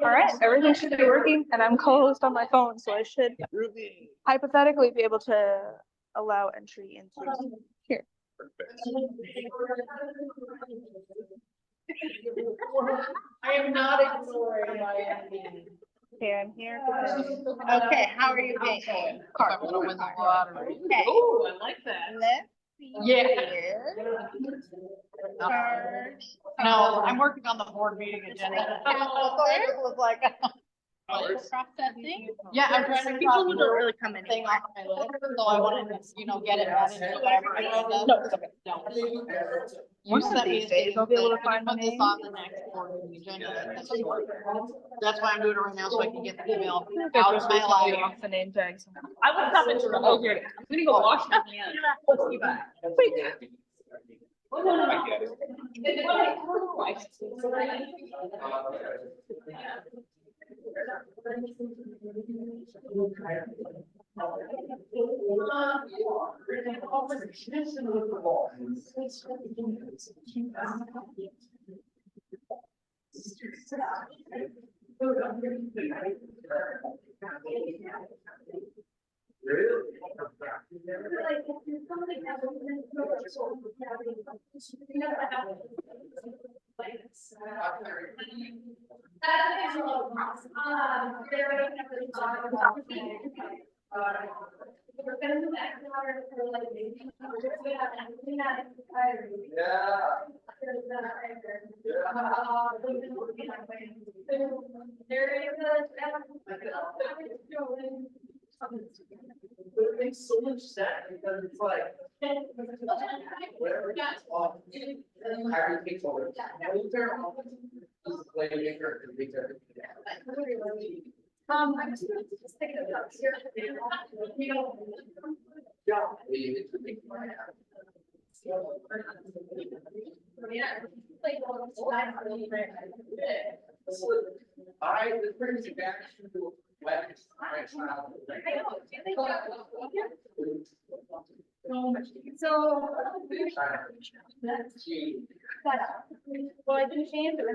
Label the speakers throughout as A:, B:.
A: All right, everything should be working, and I'm co-host on my phone, so I should hypothetically be able to allow entry into here.
B: I am not ignoring my enemy.
A: Okay, I'm here.
B: Okay, how are you being?
C: I'm gonna win the lottery.
B: Okay.
C: Oh, I like that.
B: Let's see.
C: Yeah.
B: Here. No, I'm working on the board meeting agenda.
C: Oh,
B: So I just was like.
C: Processing?
B: Yeah, I'm trying to.
C: People who don't really come in
B: Thing
C: anymore.
B: off my list, so I wanted to, get it added to whatever. agenda.
C: No, it's okay.
B: No.
A: One
B: You
A: of
B: sent me
A: these
B: a
A: days,
B: thing
A: I'll be able to
B: that
A: find
B: put
A: my
B: this
A: name.
B: on the next board meeting agenda. That's why I'm doing it right now, so I can get the email
A: Okay,
B: out
A: just
B: of my
A: recently
B: life.
A: off the name tags.
C: I will stop at your. Oh, here it is. I'm gonna go wash my hands. Let's see that. Wait.
D: It makes so much sense because it's like, whatever gets off, Harry takes over. He's the playmaker and makes everything.
E: I'm just thinking about here.
D: Yeah. We need to make this brings you back to weddings.
E: So. Well, I didn't change it.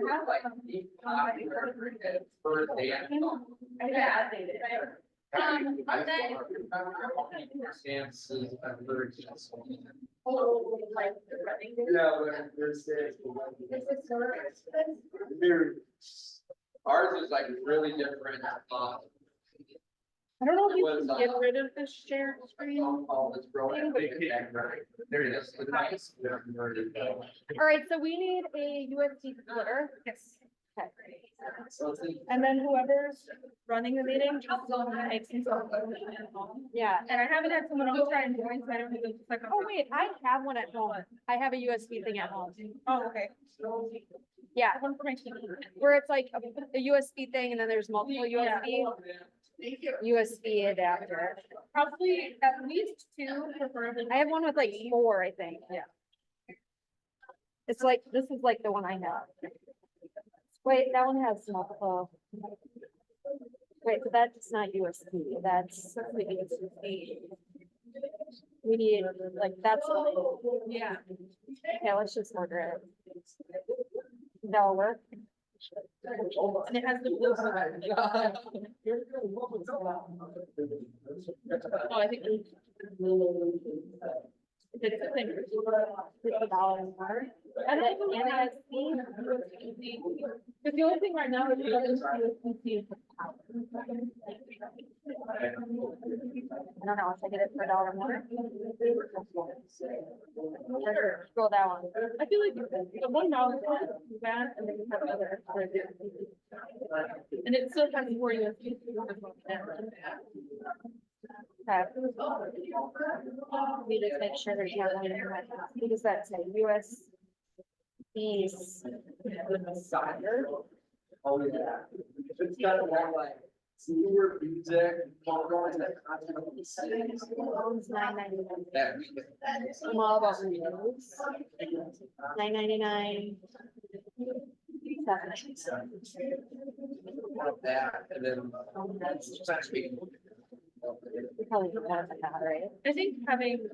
D: Stances, I've heard.
E: Oh, like the running.
D: Yeah, but there's. Ours is like really different.
A: I don't know if you
D: Was,
A: can get rid of this share screen.
D: There it is. It's nice.
E: All right, so we need a USB splitter.
A: Yes.
E: Okay.
A: And then whoever's running the meeting, just makes himself.
E: Yeah,
A: And I haven't had someone else try and join, so I don't know if it's like.
E: oh wait, I have one at home. I have a USB thing at home.
A: Oh, okay.
E: Yeah,
A: One for my team.
E: where it's like a USB thing and then there's multiple USB. USB adapter.
A: Probably at least two, preferably.
E: I have one with like 4, I think.
A: Yeah.
E: It's like, this is like the one I have. Wait, that one has multiple. Wait, so that's not USB, that's the USB. We need, like, that's,
A: Yeah.
E: okay, let's just order it. That'll work.
A: And it has the blue. Oh, I think. It's a thing.
E: $50 more.
A: I don't even know how to see. Because the only thing right now is the USB.
E: I don't know if I get it for $1 more. Or go that one.
A: I feel like the $1 is bad, and then you have other. And it still has more USB.
E: Okay. We just make sure there's not one in my, because that's a USB.
D: Oh, yeah. It's got a lot like newer music.
E: It's $9.99.
D: That we can.
E: Small about reviews. $9.99.
D: That, and then.
E: We probably do more than that, right?
C: I think having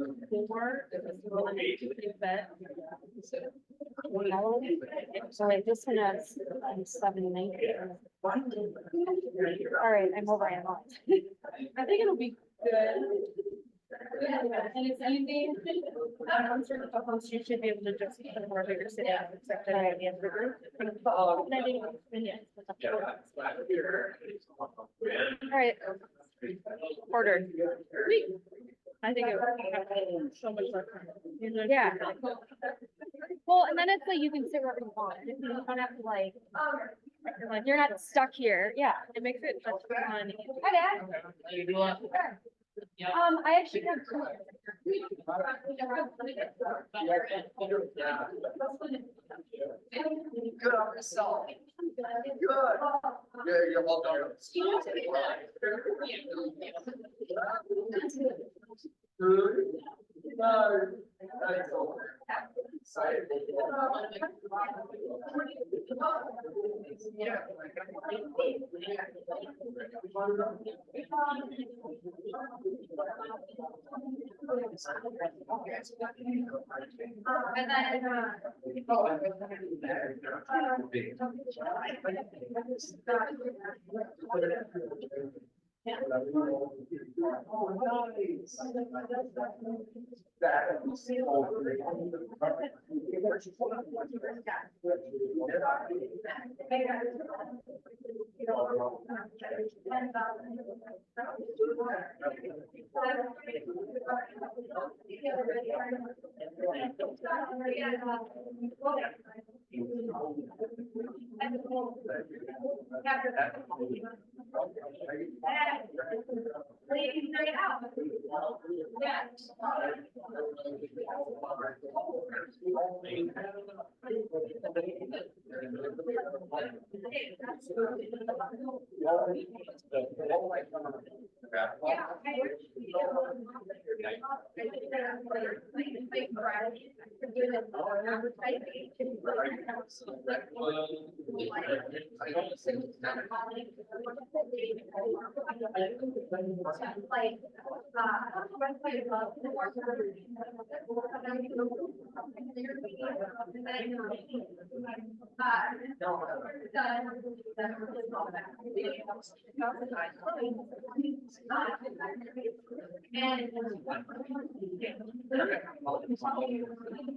C: four is a bet.
E: So wait, this one has 719. All right, I'm over it.
C: I think it'll be good. And it's easy. A host, you should be able to just put more bigger sit down, except that at the end of the group.
E: All right, ordered.
C: I think it would so much less.
E: Yeah. Well, and then it's like you can sit wherever you want. You don't have to like you're not stuck here. Yeah.
C: It makes it much fun.
E: Hi, Dad. I actually have two.
D: Good on yourself. Good. Yeah, you're all done.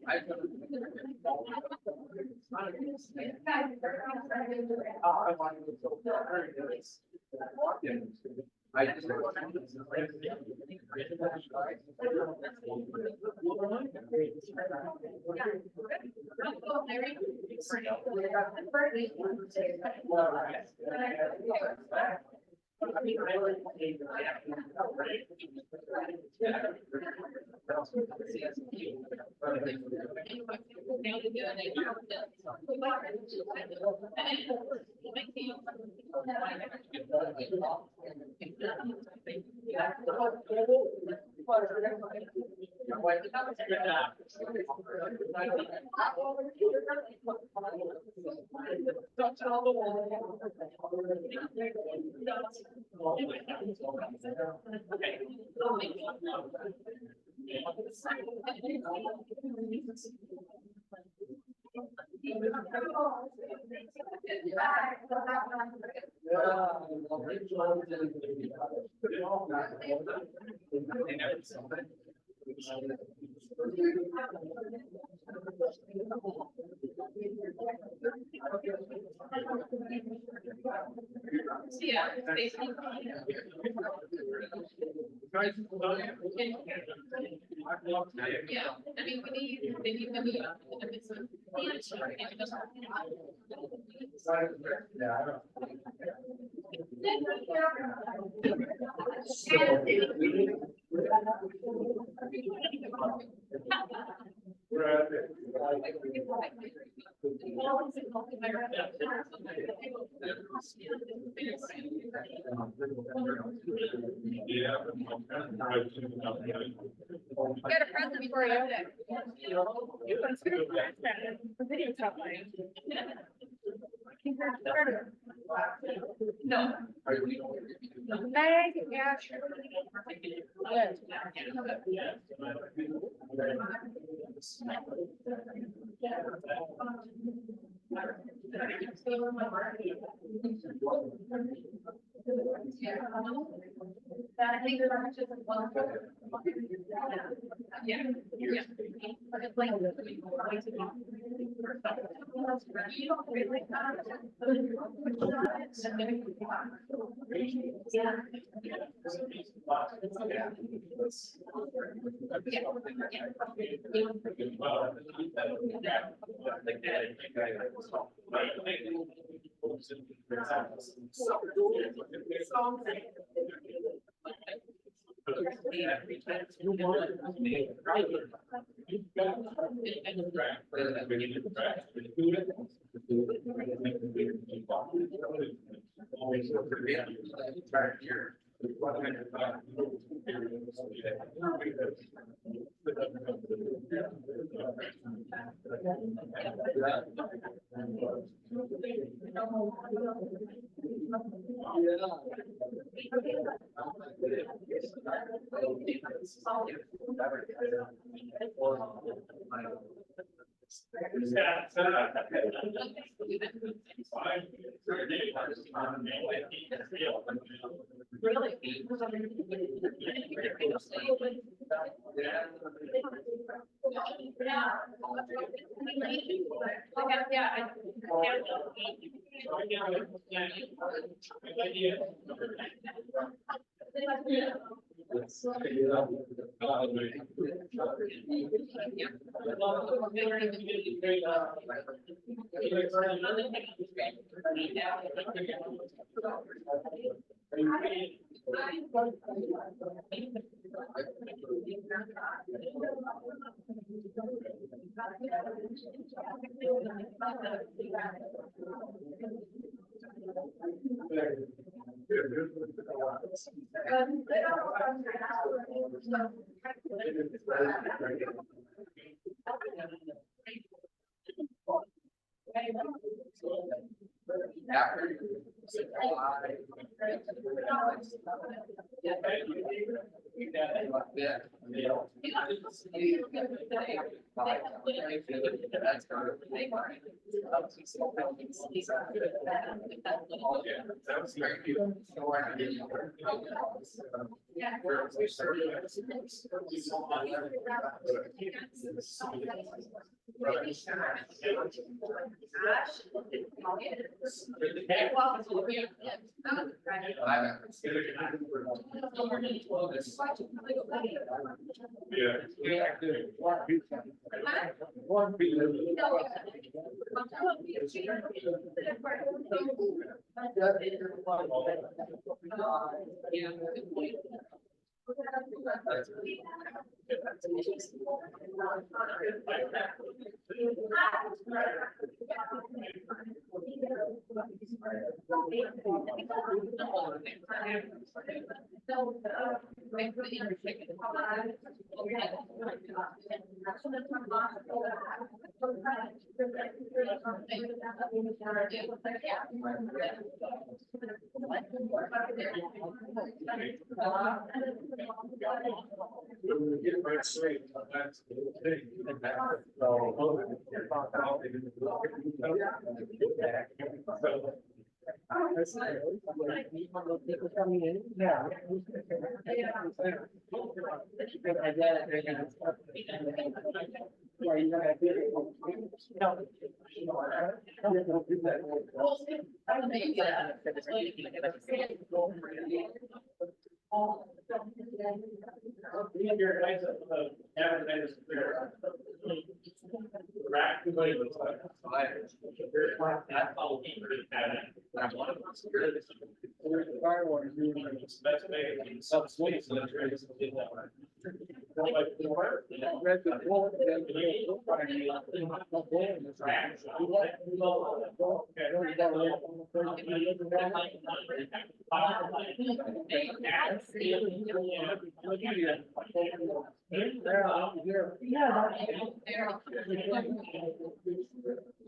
D: I just.
C: Yeah. Yeah, I mean, we need them, if it's a.
E: Got a present for you.
C: The video's not playing. No.
E: Meg, yeah, sure.
C: I think there are just one. Yeah. Yeah. But it's like. Yeah. Really? Yeah.
D: People coming in, yeah. Yeah, you gotta do it.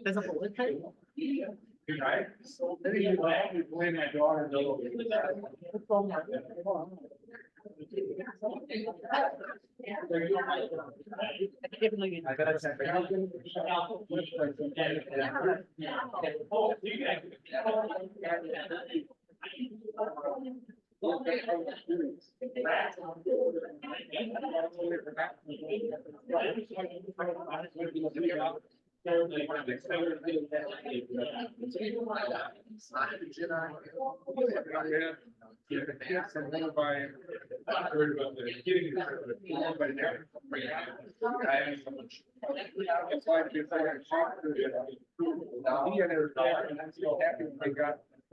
B: There's a bullet time?
D: Right? So then you blame my daughter. I gotta check.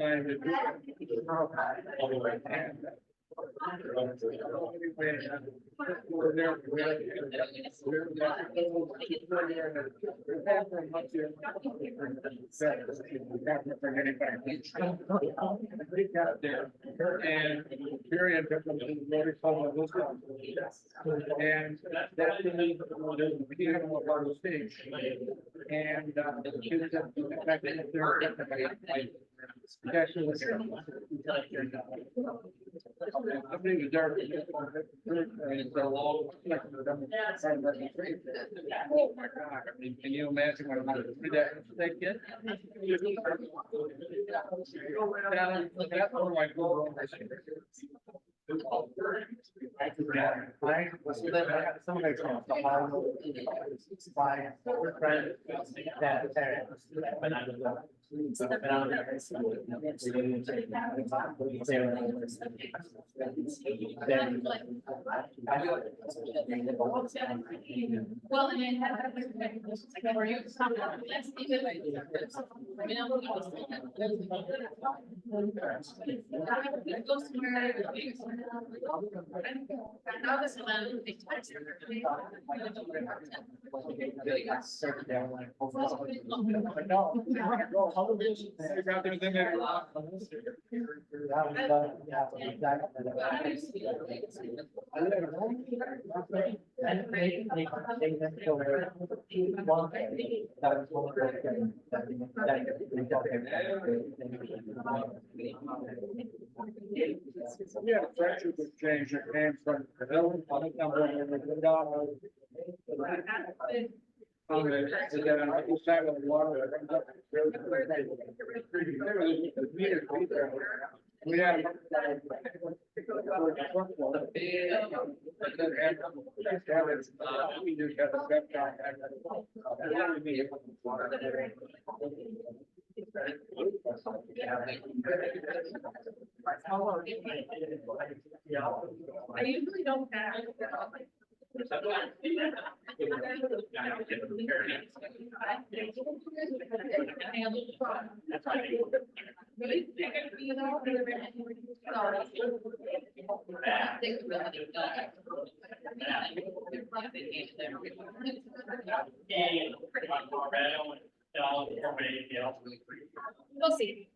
D: Time to do it. All the way. And period. And that's the need for the beginning of our stage. And something dark. Oh my God, I mean, can you imagine what I'm gonna do that mistake yet? That's one of my goals.
C: Well, and I have. Like, were you? Let's leave it like this. Go somewhere. Now this one, they touch it.
D: Yeah, friendship would change, it came from. We had.
C: I usually don't have. We'll see.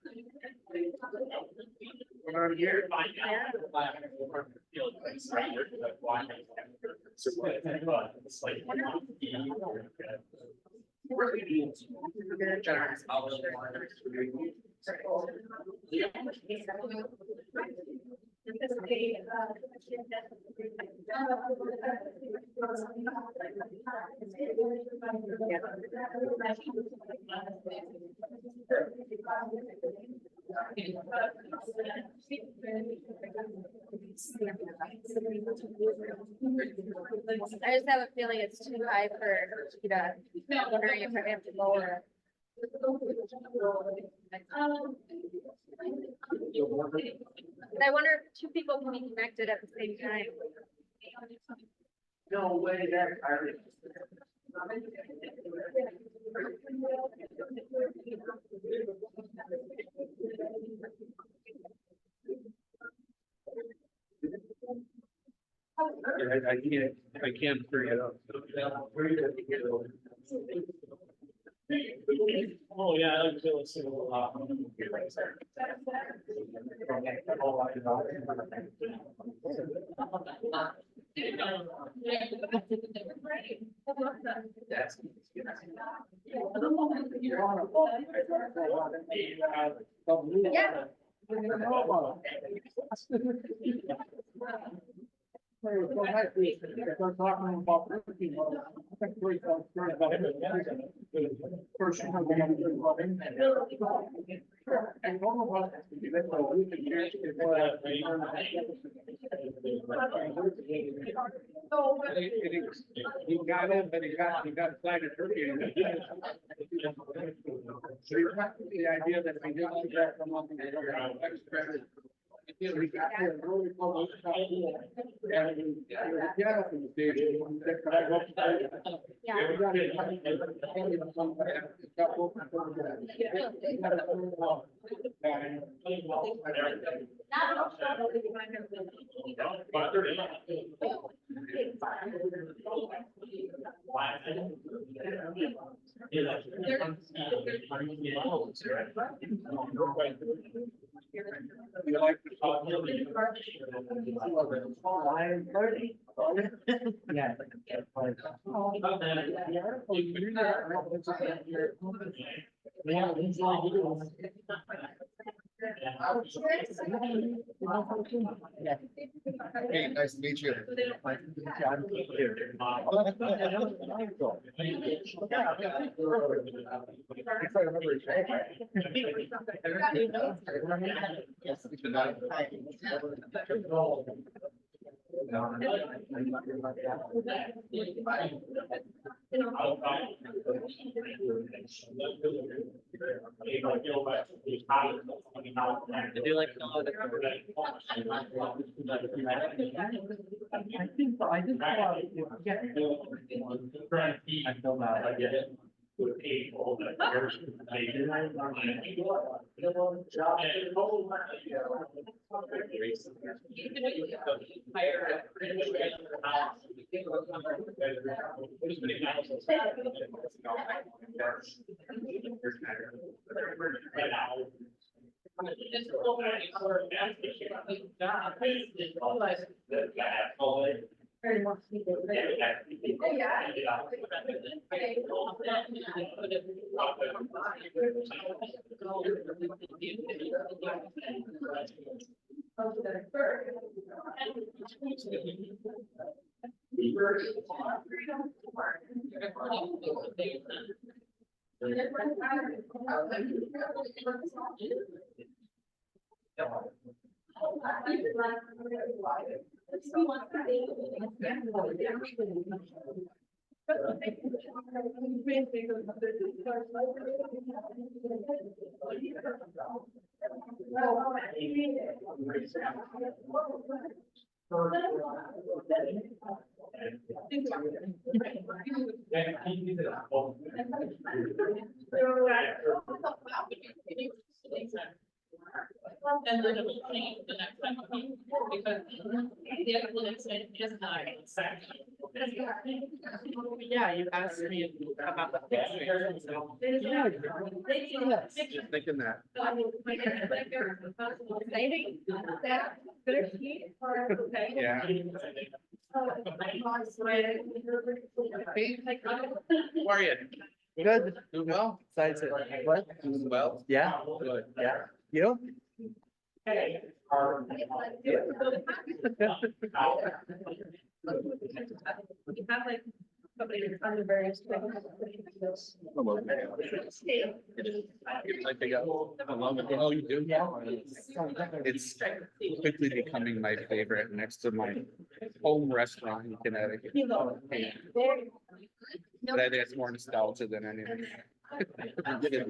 E: I just have a feeling it's too high for you to, I'm wondering if I have to lower. I wonder if two people can be connected at the same time.
D: No way, that. I can't figure it out. Oh, yeah, I like to listen a lot. That's.
C: Yeah.
D: He got in, but he got flag of turkey. So you're not the idea that we didn't see that from on the. We got there really close. And we got up in the station.
E: Yeah.
D: We got it. You like to talk? Yeah.
F: Hey, nice to meet you.
D: Did you like? I think so. I just. I feel that.
C: And then it'll change the next time. Because the other one is just not. Yeah, you asked me about the pictures.
F: Yeah. Just thinking that. Yeah.
D: How are you?
F: Good.
D: Doing well?
F: Besides it, what?
D: Doing well?
F: Yeah,
D: Good.
F: yeah. You?
C: We have like somebody that's under various things.
F: Like they got, I love it. Oh, you do? Yeah. It's quickly becoming my favorite next to my home restaurant in Connecticut. But I think it's more nostalgia than anything.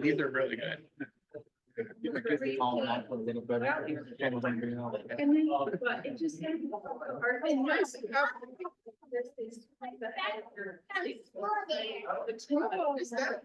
F: These are really good.
C: And then, but it just. There's these. Is that?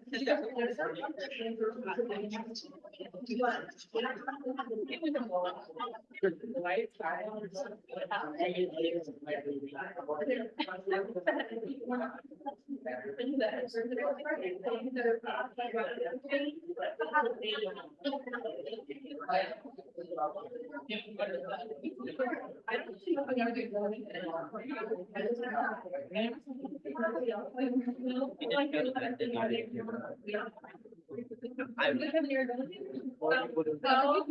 C: I don't think I'm gonna be going I would have near.
B: Oh,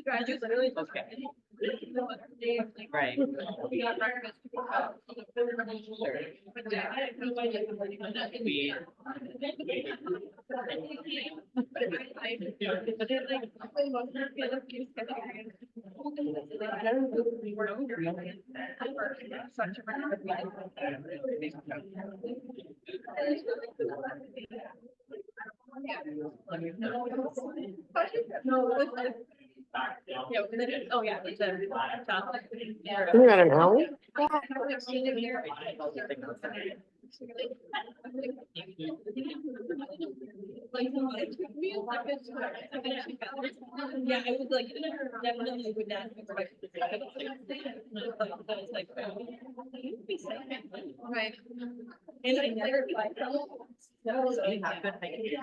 C: Graduates literally.
B: okay.
C: Like,
B: Right.
C: we got breakfast.
B: We.
C: Yeah, and then, oh yeah, it's a top.
B: You got an alley?
C: Yeah, I would like, definitely would not. Expect it. Like, right. And I never like.
B: So we have good hiking.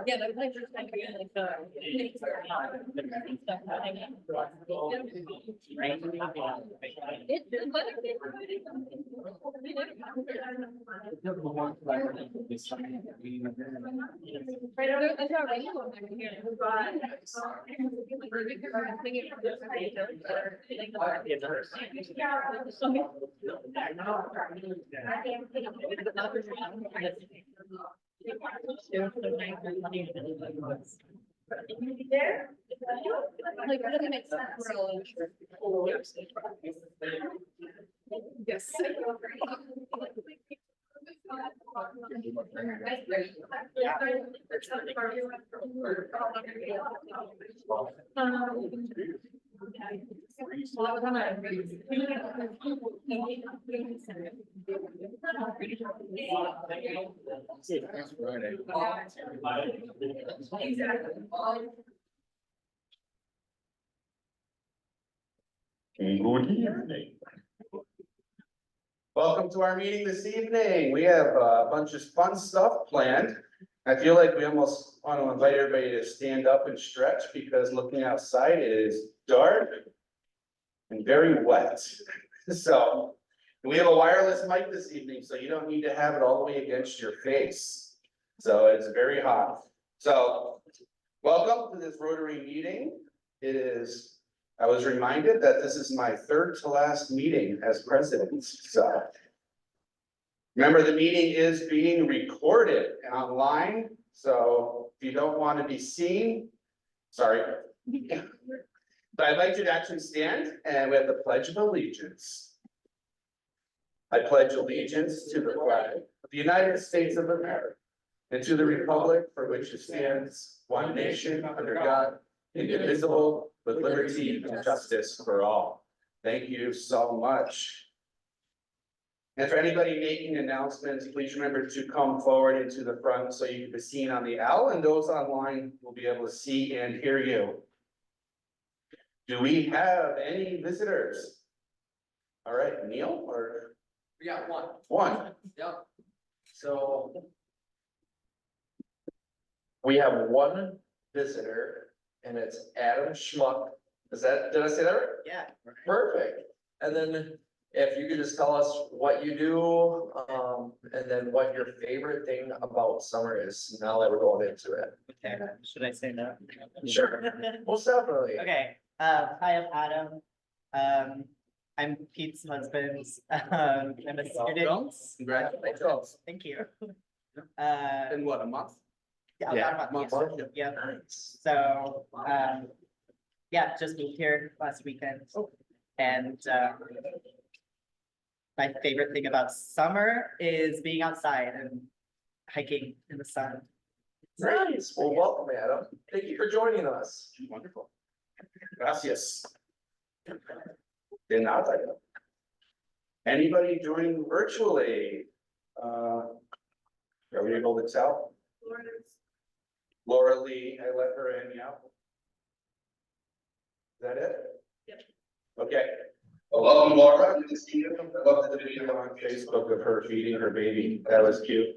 C: Yeah, that's my first time being like the. Right over, that's not right over here. Like, it doesn't make sense. Yes.
F: That's Friday.
G: Good evening. Welcome to our meeting this evening. We have a bunch of fun stuff planned. I feel like we almost want to invite everybody to stand up and stretch because looking outside, it is dark and very wet. So we have a wireless mic this evening, so you don't need to have it all the way against your face. So it's very hot. So welcome to this Rotary meeting. I was reminded that this is my third to last meeting as president, so. Remember, the meeting is being recorded and online, so if you don't want to be seen, sorry. But I'd like you to actually stand and we have the Pledge of Allegiance. I pledge allegiance to the flag of the United States of America and to the republic for which it stands, one nation under God, indivisible, with liberty and justice for all. Thank you so much. And for anybody making announcements, please remember to come forward into the front so you can be seen on the owl, and those online will be able to see and hear you. Do we have any visitors? All right, Neil, or?
D: We got one.
G: One.
D: Yep. So. We have one visitor and it's Adam Schmuck. Did I say that right?
B: Yeah.
D: Perfect. And then if you could just tell us what you do, and then what your favorite thing about summer is, now that we're going into it.
B: Okay, should I say that?
D: Sure. Most definitely.
B: Okay, hi, I'm Adam. I'm Pete's husband. I'm a student.
G: Congratulations.
B: Thank you.
G: In what, a month?
B: Yeah,
G: Yeah,
B: about a month,
G: month.
B: yes. Yeah,
D: Nice.
B: so, yeah, just moved here last weekend. And, my favorite thing about summer is being outside and hiking in the sun.
D: Nice. Well, welcome, Adam. Thank you for joining us.
G: Wonderful. Gracias. De nada. Anybody joining virtually? Are we able to tell? Laura Lee, I let her in, yeah. Is that it?
C: Yep.
G: Okay. Well, welcome, Laura. Good to see you. I love the video on Facebook of her feeding her baby. That was cute.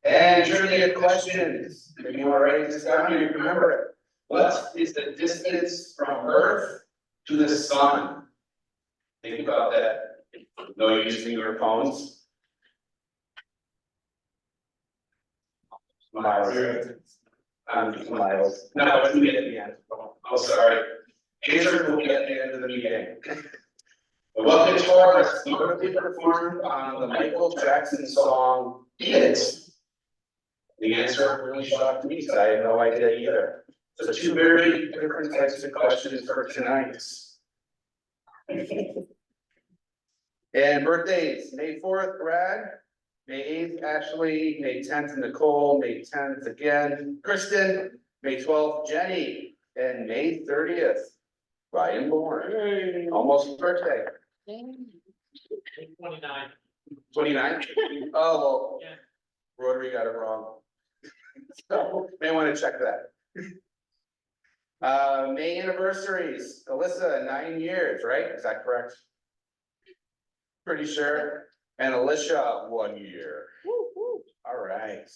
G: And trivia questions. If you are writing this down, you remember it. What is the distance from Earth to the sun? Think about that. No using your phones. Miles. Miles. No, it's me at the end. Oh, sorry. Answer will be at the end of the meeting. What guitarist notably performed on the Michael Jackson song Beat It? The answer really shocked me because I had no idea either. So two very different types of questions for tonight. And birthdays, May 4th, Brad, May 8th, Ashley, May 10th, Nicole, May 10th again, Kristen, May 12th, Jenny, and May 30th, Ryan Bourne. Almost birthday.
D: 29.
G: 29? Oh, well,
D: Yeah.
G: Rotary got it wrong. So, may want to check that. May anniversaries, Alyssa, 9 years, right? Is that correct? Pretty sure. And Alicia, 1 year. All right.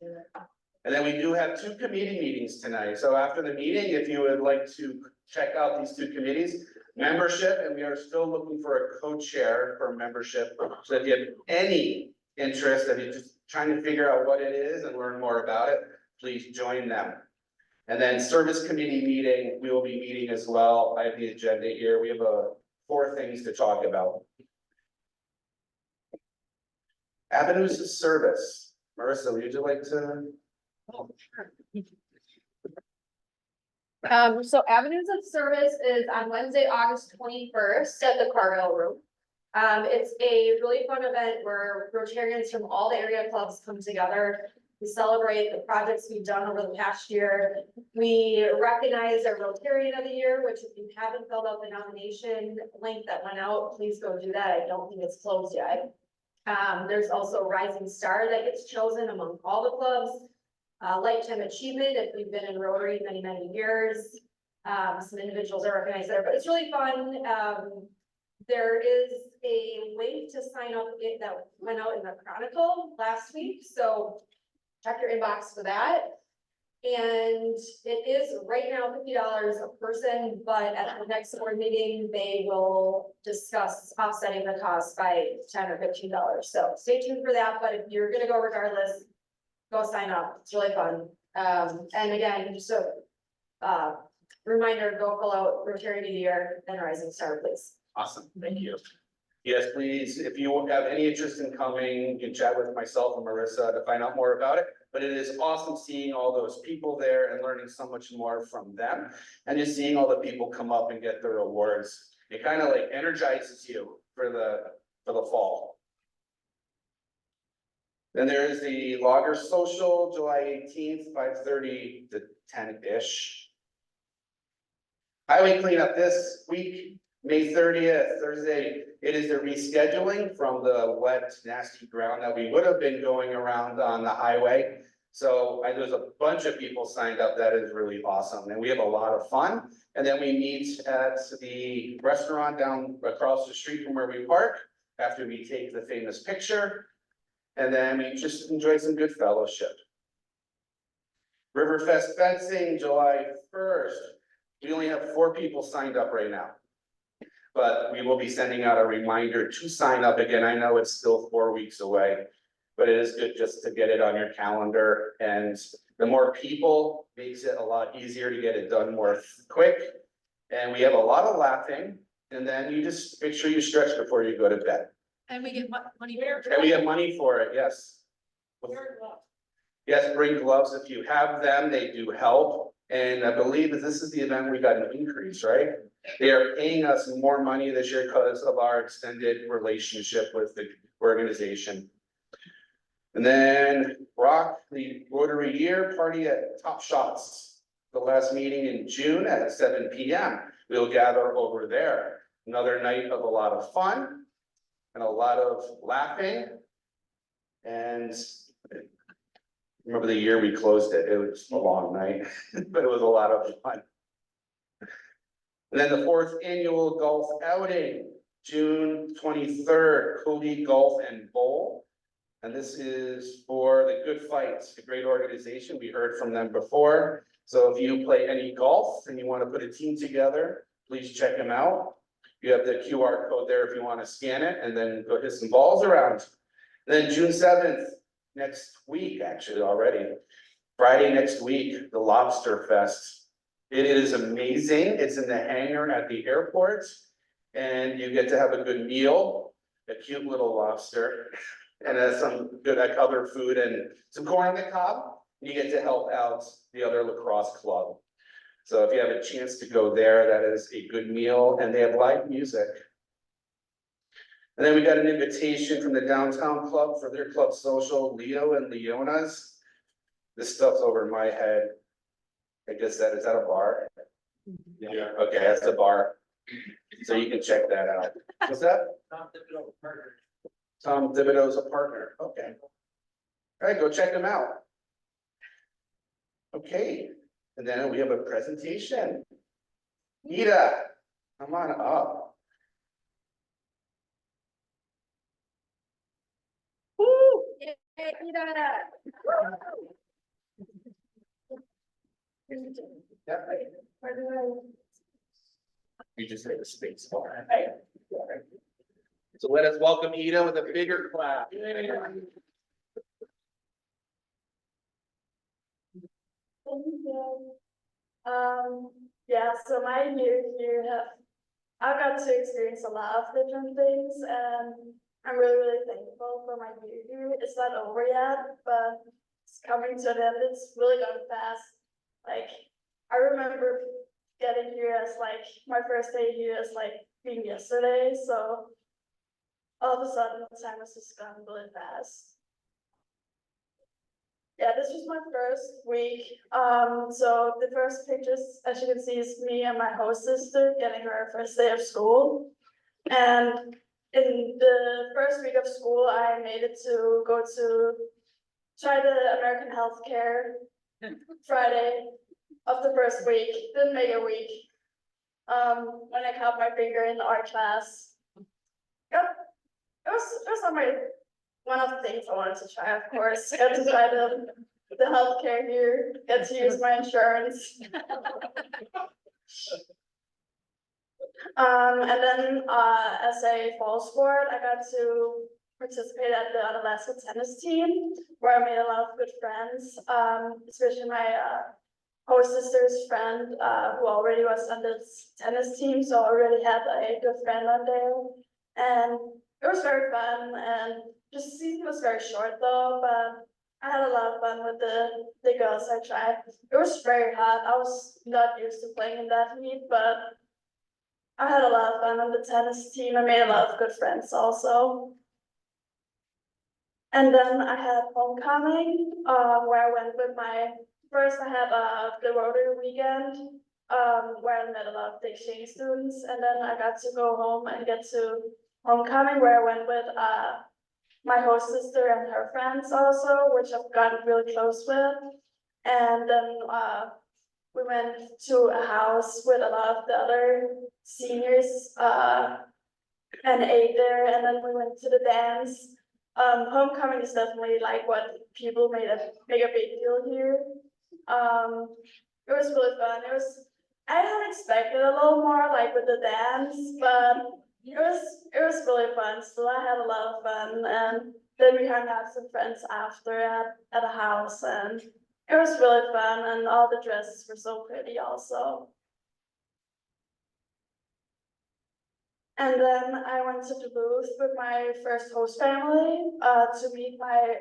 G: And then we do have two committee meetings tonight. So after the meeting, if you would like to check out these two committees, membership, and we are still looking for a co-chair for membership. So if you have any interest, if you're just trying to figure out what it is and learn more about it, please join them. And then service committee meeting, we will be meeting as well. I have the agenda here. We have 4 things to talk about. Avenues of service. Marissa, would you like to?
C: So Avenues of Service is on Wednesday, August 21st at the Cargill Room. It's a really fun event where Rotarians from all the area clubs come together. We celebrate the projects we've done over the past year. We recognize our Rotarian of the Year, which if you haven't filled out the nomination link that went out, please go do that. I don't think it's closed yet. There's also Rising Star that gets chosen among all the clubs. Lifetime Achievement, if you've been in Rotary many, many years. Some individuals are recognized there, but it's really fun. There is a link to sign up that went out in the Chronicle last week, so check your inbox for that. And it is right now $50 a person, but at the next board meeting, they will discuss offsetting the cost by $10 or $15. So stay tuned for that, but if you're gonna go regardless, go sign up. It's really fun. And again, just a reminder, go fill out Rotary of the Year and Rising Star, please.
G: Awesome, thank you. Yes, please, if you have any interest in coming, you can chat with myself and Marissa to find out more about it. But it is awesome seeing all those people there and learning so much more from them. And just seeing all the people come up and get their awards. It kind of like energizes you for the fall. Then there is the Logger Social, July 18th, 5:30 to 10-ish. Highway cleanup this week, May 30th, Thursday. It is the rescheduling from the wet, nasty ground that we would have been going around on the highway. So there's a bunch of people signed up. That is really awesome. And we have a lot of fun. And then we meet at the restaurant down across the street from where we park after we take the famous picture. And then we just enjoy some good fellowship. Riverfest fencing, July 1st. We only have 4 people signed up right now. But we will be sending out a reminder to sign up again. I know it's still 4 weeks away, but it is good just to get it on your calendar. And the more people makes it a lot easier to get it done more quick. And we have a lot of laughing. And then you just make sure you stretch before you go to bed.
C: And we get money.
G: And we have money for it, yes. Yes, bring gloves if you have them. They do help. And I believe that this is the event we got an increase, right? They are paying us more money this year because of our extended relationship with the organization. And then the Rotary Year Party at Top Shots. The last meeting in June at 7 p.m. We'll gather over there. Another night of a lot of fun and a lot of laughing. And remember the year we closed it. It was a long night, but it was a lot of fun. And then the 4th annual golf outing, June 23rd, Cody Golf and Bowl. And this is for the Good Fight, a great organization. We heard from them before. So if you play any golf and you want to put a team together, please check them out. You have the QR code there if you want to scan it and then go hit some balls around. Then June 7th, next week, actually already, Friday next week, the Lobster Fest. It is amazing. It's in the hangar at the airport. And you get to have a good meal, a cute little lobster, and some good like other food and some corn on the cob. You get to help out the other lacrosse club. So if you have a chance to go there, that is a good meal, and they have live music. And then we got an invitation from the downtown club for their club social, Leo and Leona's. This stuff's over my head. I guess that, is that a bar? Yeah. Okay, that's the bar. So you can check that out. What's that? Tom Thibodeau's a partner, okay. All right, go check them out. Okay, and then we have a presentation. Ida, come on up. Woo! Yeah. You just hit the space bar. So let us welcome Ida with a bigger clap.
H: Thank you. Yeah, so my year here I got to experience a lot of different things, and I'm really thankful for my year here. It's not over yet, but it's coming to an end. It's really gone fast. Like, I remember getting here as like, my first day here as like being yesterday, so all of a sudden the time has just gone really fast. Yeah, this was my first week. So the first pictures, as you can see, is me and my host sister getting her first day of school. And in the first week of school, I made it to go to try the American Healthcare Friday of the first week. Didn't make a week. When I cut my finger in the art class. Yep, it was on my one of the things I wanted to try, of course. Got to try the healthcare here, get to use my insurance. And then as a fall sport, I got to participate at the Alaska tennis team, where I made a lot of good friends, especially my host sister's friend, who already was on this tennis team, so I already had a good friend on there. And it was very fun, and just the season was very short though, but I had a lot of fun with the girls I tried. It was very hot. I was not used to playing in that heat, but I had a lot of fun on the tennis team. I made a lot of good friends also. And then I had homecoming, where I went with first I had the Rotary weekend, where I met a lot of the exchange students, and then I got to go home and get to homecoming, where I went with my host sister and her friends also, which I've gotten really close with. And then we went to a house with a lot of the other seniors and ate there, and then we went to the dance. Homecoming is definitely like what people make a big deal here. It was really fun. I had expected a little more like with the dance, but it was really fun. So I had a lot of fun, and then we hung out with some friends after at a house, and it was really fun, and all the dresses were so pretty also. And then I went to Duluth with my first host family to meet my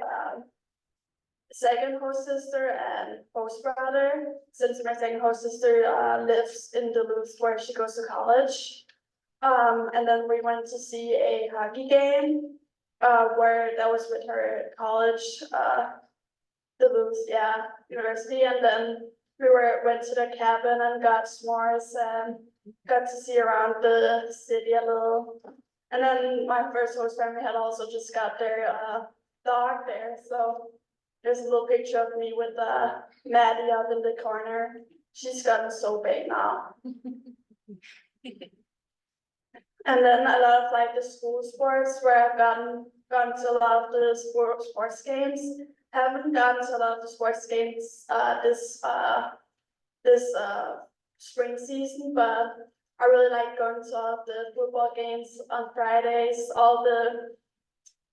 H: second host sister and host brother, since my second host sister lives in Duluth where she goes to college. And then we went to see a hockey game where that was with her college, Duluth, university. And then we went to the cabin and got s'mores and got to see around the city a little. And then my first host family had also just got their dog there. So there's a little picture of me with Maddie up in the corner. She's gotten so big now. And then a lot of like the school sports where I've gotten gone to a lot of the sports games. Haven't gone to a lot of the sports games, this spring season, but I really like going to all of the football games on Fridays,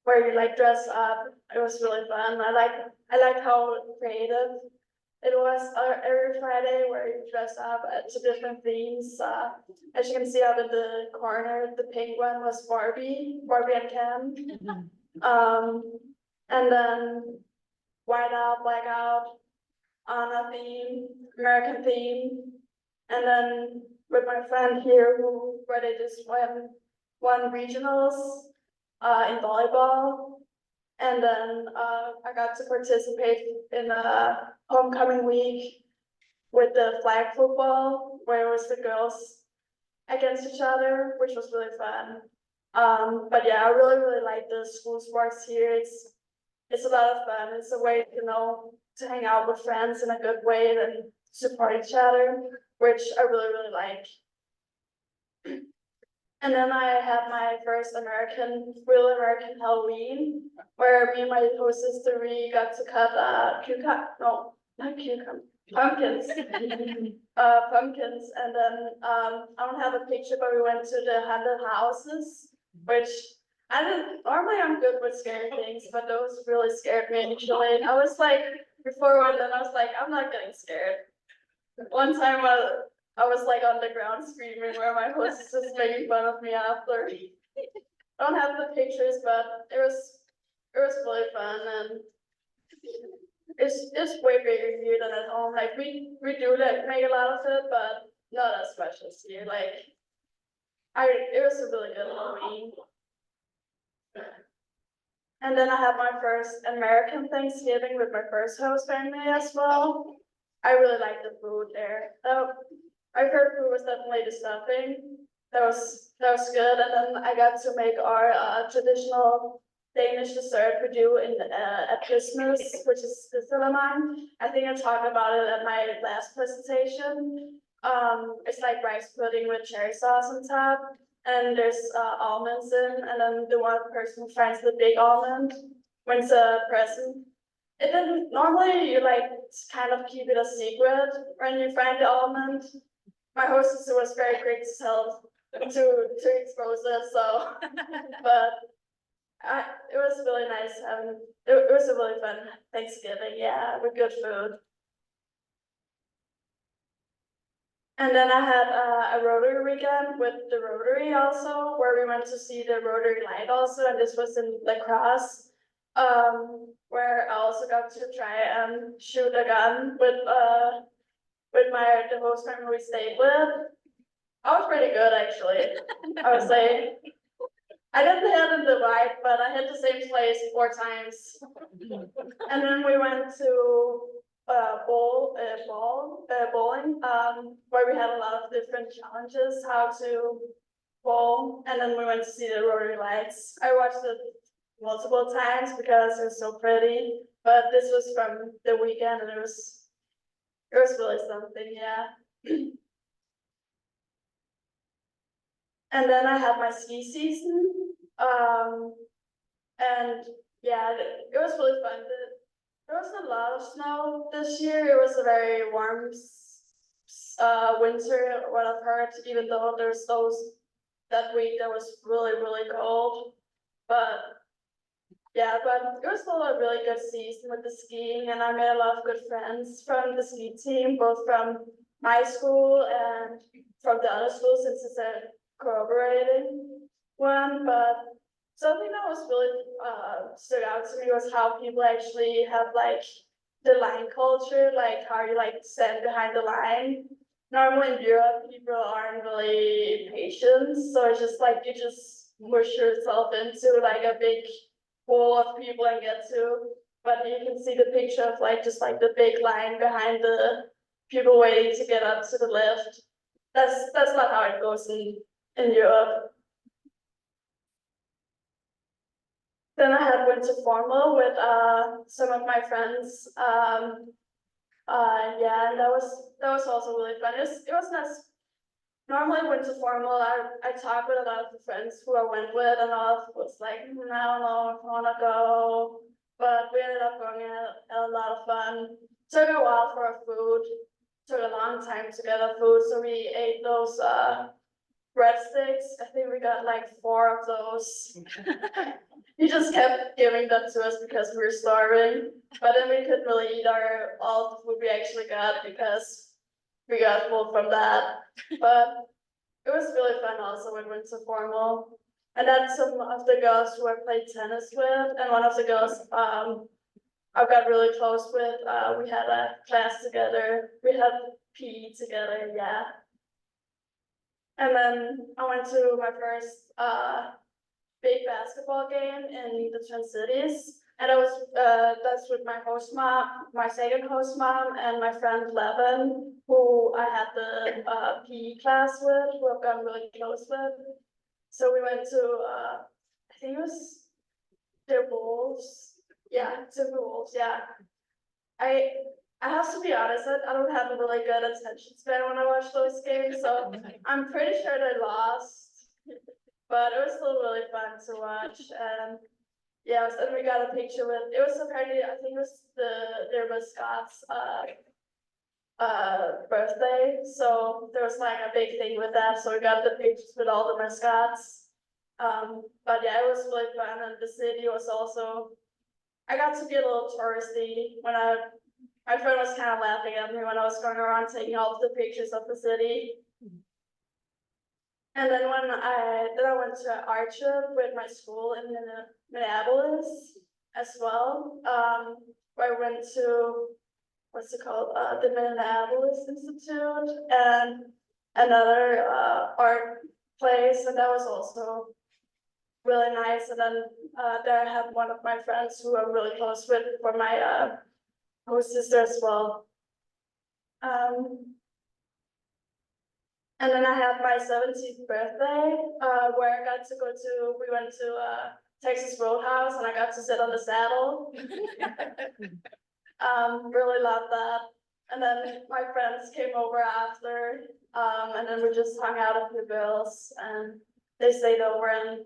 H: where you like dress up. It was really fun. I like how creative it was every Friday where you dress up to different themes. As you can see out in the corner, the pink one was Barbie and Ken. And then white out, black out, Anna theme, American theme. And then with my friend here where they just won regionals in volleyball. And then I got to participate in a homecoming week with the flag football, where it was the girls against each other, which was really fun. But yeah, I really like the school sports here. It's a lot of fun. It's a way to hang out with friends in a good way and support each other, which I really like. And then I had my first real American Halloween, where me and my hostess three got to cut pumpkins. Pumpkins, and then I don't have a picture, but we went to the haunted houses, which normally I'm good with scary things, but those really scared me initially. I was like, before one, then I was like, I'm not getting scared. One time I was like on the ground screaming, where my host is just making fun of me after. I don't have the pictures, but it was really fun, and it's way bigger here than at home. Like we do make a lot of it, but not as much as here. Like it was a really good Halloween. And then I had my first American Thanksgiving with my first host family as well. I really liked the food there. I heard food was definitely the stuffing. That was good. And then I got to make our traditional Danish dessert we do at Christmas, which is the Sillermine. I think I talked about it at my last presentation. It's like rice pudding with cherry sauce on top, and there's almonds in, and then the one person who finds the big almond wins a present. It didn't normally you like kind of keep it a secret when you find the almond. My hostess was very quick to tell to expose it, so but it was really nice. It was a really fun Thanksgiving, yeah, with good food. And then I had a Rotary weekend with the Rotary also, where we went to see the Rotary Light also, and this was in La Crosse, where I also got to try and shoot a gun with the host family we stayed with. I was pretty good actually. I would say I didn't hit in the right, but I hit the same place 4 times. And then we went to bowling, where we had a lot of different challenges how to bowl, and then we went to see the Rotary Lights. I watched it multiple times because it was so pretty, but this was from the weekend, and it was really something, yeah. And then I had my ski season, and yeah, it was really fun. There was a lot of snow this year. It was a very warm winter, what I've heard, even though there's that week that was really cold. But yeah, but it was still a really good season with the skiing, and I made a lot of good friends from the ski team, both from my school and from the other school, since it's a cooperating one. But something that was really stood out to me was how people actually have like the line culture, like how you like stand behind the line. Normally in Europe, people aren't really patient, so it's just like you just push yourself into like a big pool of people and get to. But you can see the picture of like just like the big line behind the people waiting to get up to the lift. That's not how it goes in Europe. Then I had winter formal with some of my friends. Yeah, and that was also really fun. It wasn't as normally went to formal, I talked with a lot of the friends who I went with and all was like, I don't know if I wanna go. But we ended up going and had a lot of fun. Took a while for our food, took a long time to get our food, so we ate those breadsticks. I think we got like 4 of those. He just kept giving them to us because we were starving, but then we couldn't really eat all the food we actually got because we got full from that. But it was really fun also when we went to formal. And then some of the girls who I played tennis with, and one of the girls I got really close with, we had a class together, we had PE together, yeah. And then I went to my first big basketball game in the Twin Cities. And I was that's with my host mom, my second host mom, and my friend Levin, who I had the PE class with, who I've gotten really close with. So we went to I think it was the Wolves. Yeah, Timberwolves, yeah. I have to be honest, I don't have a really good attention span when I watch those games, so I'm pretty sure they lost. But it was still really fun to watch, and yes, and we got a picture with, it was apparently, I think it was their mascot's birthday, so there was like a big thing with that, so we got the pictures with all the mascots. But yeah, it was really fun, and the city was also, I got to be a little touristy when my friend was kind of laughing at me when I was going around taking all of the pictures of the city. And then I went to an art trip with my school in Minneapolis as well, where I went to, what's it called, the Minneapolis Institute and another art place, and that was also really nice. And then there I have one of my friends who I'm really close with for my host sister as well. And then I had my 17th birthday, where I got to go to, we went to Texas Roadhouse and I got to sit on the saddle. Really loved that. And then my friends came over after, and then we just hung out at the girls and they stayed over, and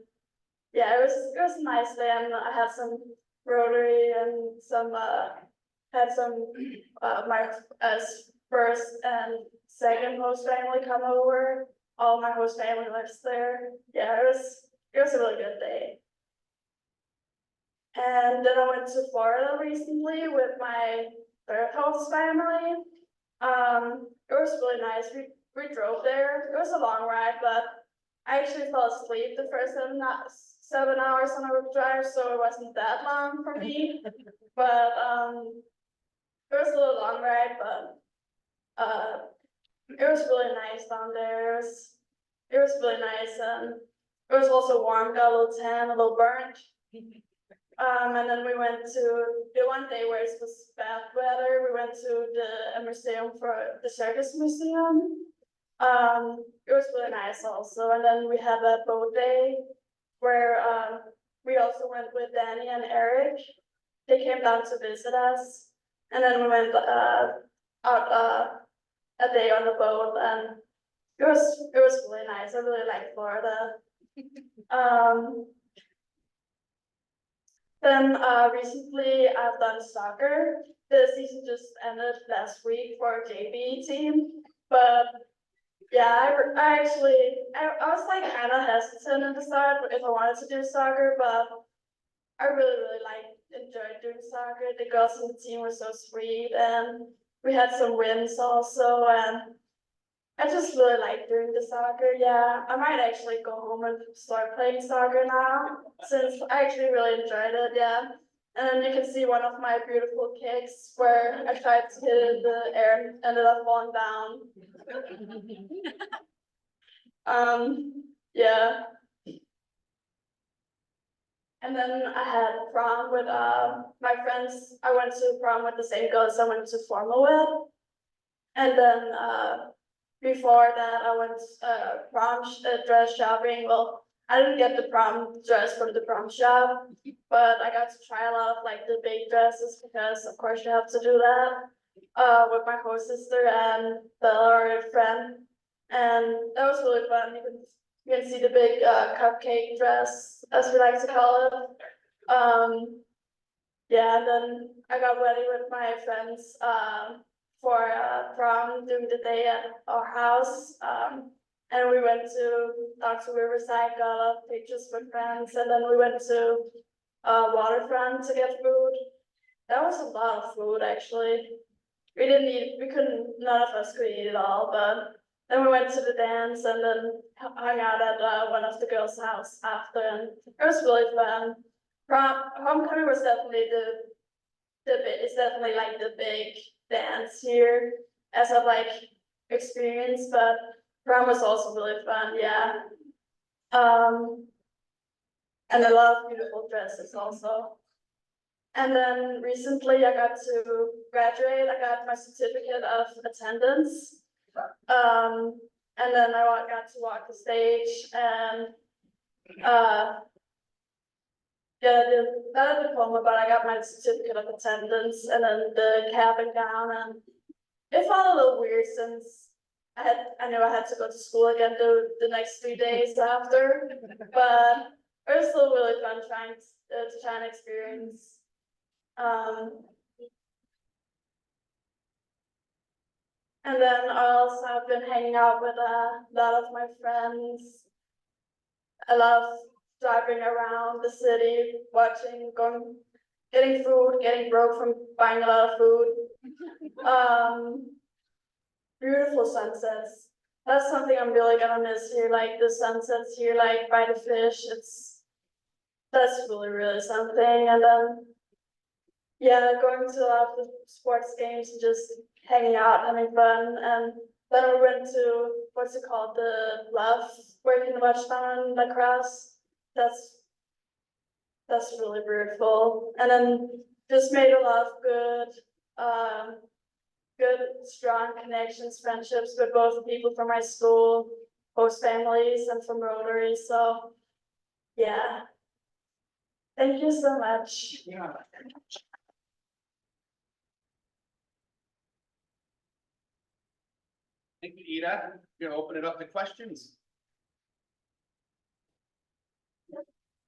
H: yeah, it was a nice day, and I had some Rotary and some had some my first and second host family come over. All my host family lives there. Yeah, it was a really good day. And then I went to Florida recently with my third host family. It was really nice. We drove there. It was a long ride, but I actually fell asleep the first 7 hours on a drive, so it wasn't that long for me. But it was a little long ride, but it was really nice down there. It was really nice, and it was also warm. Got a little tan, a little burnt. And then we went to the one day where it was bad weather. We went to the museum for the circus museum. It was really nice also. And then we had a boat day where we also went with Danny and Eric. They came down to visit us, and then we went out a day on the boat, and it was really nice. I really like Florida. Then recently I've done soccer. The season just ended last week for our JV team, but yeah, I was like kind of hesitant at the start if I wanted to do soccer, but I really enjoyed doing soccer. The girls on the team were so sweet, and we had some wins also, and I just really like doing the soccer. Yeah, I might actually go home and start playing soccer now, since I actually really enjoyed it, yeah. And then you can see one of my beautiful kicks where I tried to hit it in the air and ended up falling down. Yeah. And then I had prom with my friends. I went to prom with the same girls I went to formal with. And then before that I went prom dress shopping. Well, I didn't get the prom dress from the prom shop, but I got to try a lot of like the big dresses because of course you have to do that with my host sister and Bella, our friend. And that was really fun. You can see the big cupcake dress, as we like to call it. Yeah, and then I got ready with my friends for prom during the day at our house. And we went to talk to Riverside, got a lot of pictures with friends, and then we went to waterfront to get food. That was a lot of food, actually. We didn't eat, we couldn't, none of us could eat it all, but then we went to the dance and then hung out at one of the girls' house after, and it was really fun. Homecoming was definitely it's definitely like the big dance here as of like experience, but prom was also really fun, yeah. And I love beautiful dresses also. And then recently I got to graduate, I got my certificate of attendance. And then I got to walk the stage and, yeah, not a diploma, but I got my certificate of attendance and then the cap and gown, and it felt a little weird since I knew I had to go to school again the next 3 days after, but it was still really fun trying to try and experience. And then I also have been hanging out with a lot of my friends. I love driving around the city, getting food, getting broke from buying a lot of food. Beautiful sunsets. That's something I'm really gonna miss here, like the sunsets here, like by the fish. That's really, really something. And then, yeah, going to a lot of the sports games and just hanging out, having fun. And then we went to, what's it called, the bluff, where you can watch down lacrosse. That's really beautiful. And then just made a lot of good, strong connections, friendships with both people from my school, host families, and from Rotary. So, yeah. Thank you so much.
G: Yeah. Thank you, Ida. Gonna open it up to questions.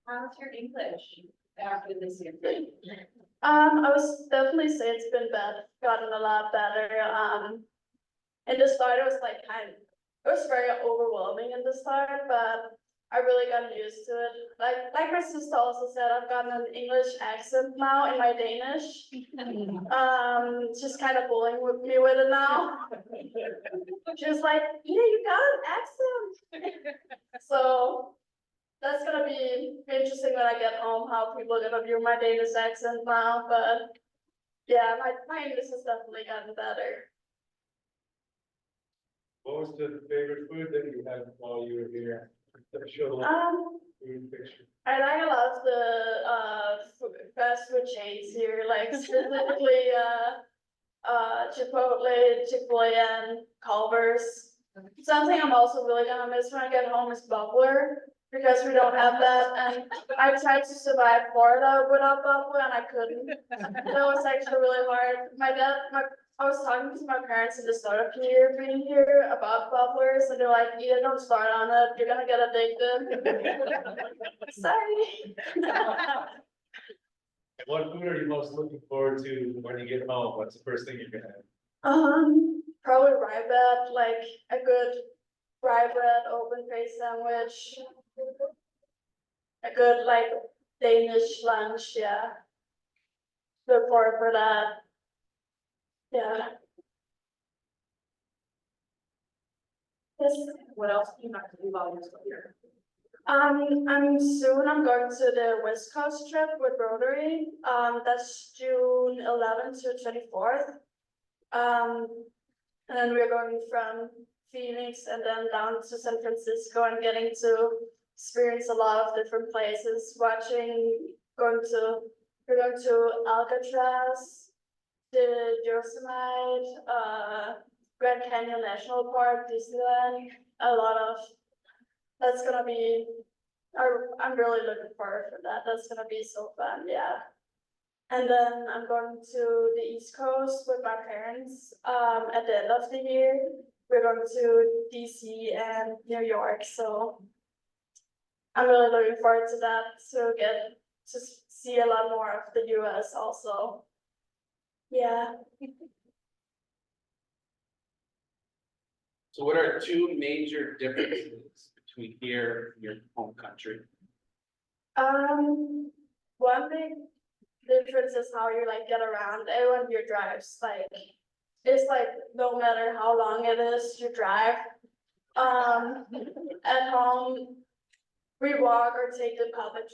C: How's your English after this year?
H: I was definitely say it's been gotten a lot better. In the start, it was like it was very overwhelming in the start, but I really got used to it. Like my sister also said, I've gotten an English accent now in my Danish. She's kind of bullying me with it now. She was like, "Yeah, you got an accent." So that's gonna be interesting when I get home, how people are gonna view my Danish accent now, but yeah, my English has definitely gotten better.
I: What was the favorite food that you had while you were here? Show the food picture.
H: I like a lot of the fast food chains here, like specifically Chipotle, Chick-fil-A, and Culver's. Something I'm also really gonna miss when I get home is Bubbler, because we don't have that, and I tried to survive Florida without Bubbler and I couldn't. That was actually really hard. I was talking to my parents at the start of the year being here about Bubblers, and they're like, "Either don't start on it, you're gonna get addicted." Sorry.
I: What food are you most looking forward to when you get home? What's the first thing you're gonna have?
H: Probably rye bread, like a good rye bread open face sandwich. A good like Danish lunch, yeah. Look forward for that. Yeah. Yes.
C: What else do you have to do while you're still here?
H: I'm going to the West Coast trip with Rotary. That's June 11th to 24th. And then we're going from Phoenix and then down to San Francisco and getting to experience a lot of different places. We're going to Alcatraz, the Yosemite, Grand Canyon National Park, Disneyland, that's gonna be, I'm really looking forward for that. That's gonna be so fun, yeah. And then I'm going to the East Coast with my parents, at the end of the year. we're going to DC and New York, so. I'm really looking forward to that, to get to see a lot more of the US also. Yeah.
F: So what are two major differences between here and your home country?
H: One big difference is how you like get around. Everyone here drives, like, it's like no matter how long it is, you drive. At home, we walk or take the public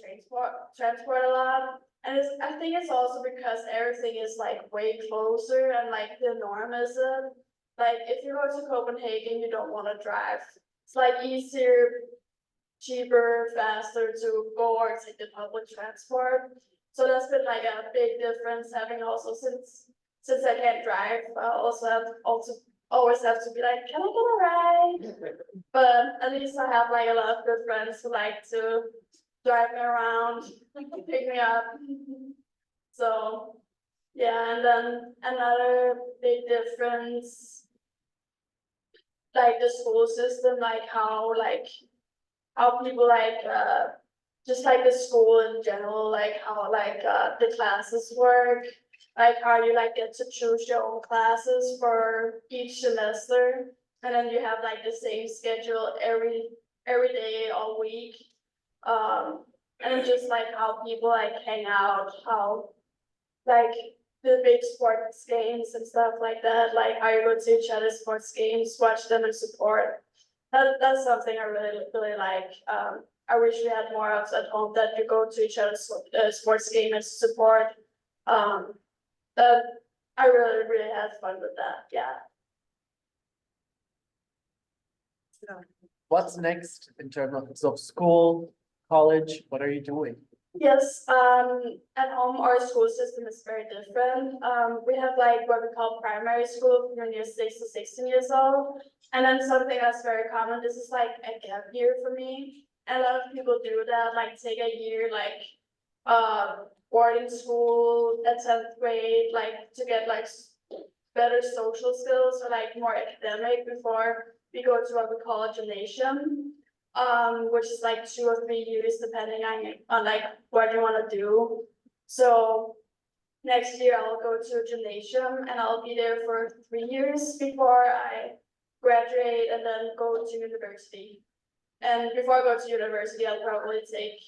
H: transport a lot. And I think it's also because everything is like way closer and like the norm is it. Like if you go to Copenhagen, you don't want to drive. It's like easier, cheaper, faster to go or take the public transport. So that's been like a big difference having also since I can't drive, I also always have to be like, can I get a ride? But at least I have like a lot of good friends who like to drive me around, pick me up. So, yeah, and then another big difference, like the school system, like how people just like the school in general, like how the classes work, like how you like get to choose your own classes for each semester. And then you have like the same schedule every day, all week. And just like how people like hang out, how like the big sports games and stuff like that, like how you go to each other's sports games, watch them and support. That's something I really like. I wish we had more of at home, that you go to each other's sports game and support. That I really had fun with that, yeah.
D: What's next in terms of school, college? What are you doing?
H: Yes, at home, our school system is very different. We have like what we call primary school from years 6 to 16 years old. And then something that's very common, this is like a gap year for me. And a lot of people do that, like take a year, like, boarding school at 10th grade, like to get like better social skills or like more academic before we go to what we call a gymnasium. Which is like 2 or 3 years depending on like what you want to do. So next year I'll go to a gymnasium and I'll be there for 3 years before I graduate and then go to university. And before I go to university, I'll probably take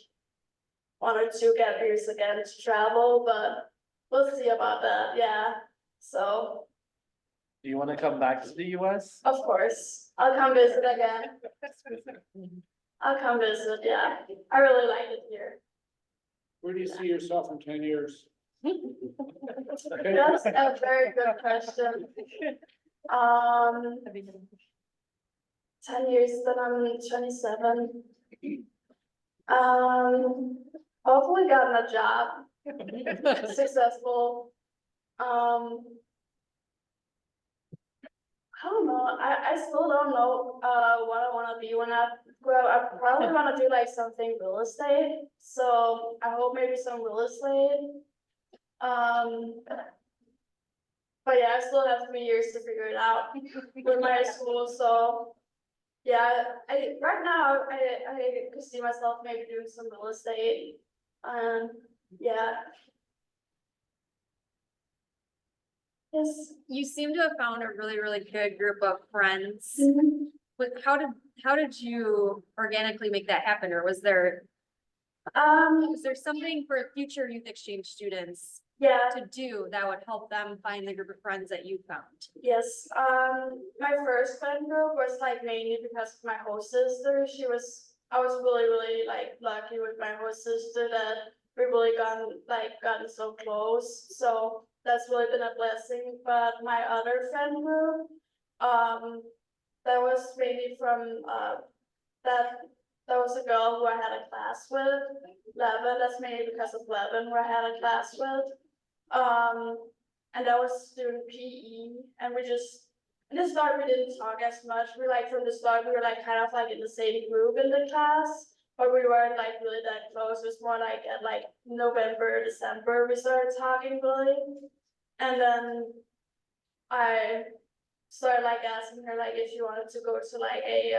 H: 1 or 2 gap years again to travel, but we'll see about that, yeah. So,
D: Do you want to come back to the US?
H: of course, I'll come visit again. I'll come visit, yeah. I really like it here.
I: Where do you see yourself in 10 years?
H: That's a very good question. 10 years, then I'm 27. Hopefully gotten a job, successful. I don't know, I still don't know, what I wanna be when I grow up. I probably wanna do like something real estate, so I hope maybe some real estate. But yeah, I still have 3 years to figure it out with my school, so. Yeah, right now, I could see myself maybe doing some real estate, yeah. Yes.
E: You seem to have found a really good group of friends. How did you organically make that happen, or was there something for future youth exchange students
H: Yeah,
E: to do that would help them find the group of friends that you found?
H: yes, my first friend group was like mainly because of my host sister. I was really like lucky with my host sister that we really gotten so close. So that's really been a blessing. But my other friend group, that was mainly from, that was a girl who I had a class with, Levin. That's mainly because of Levin, who I had a class with. And that was doing PE, and in the start, we didn't talk as much. From the start, we were like kind of like in the same group in the class, but we weren't like really that close. It was more like at like November, December, we started talking really. And then I started like asking her like if she wanted to go to like a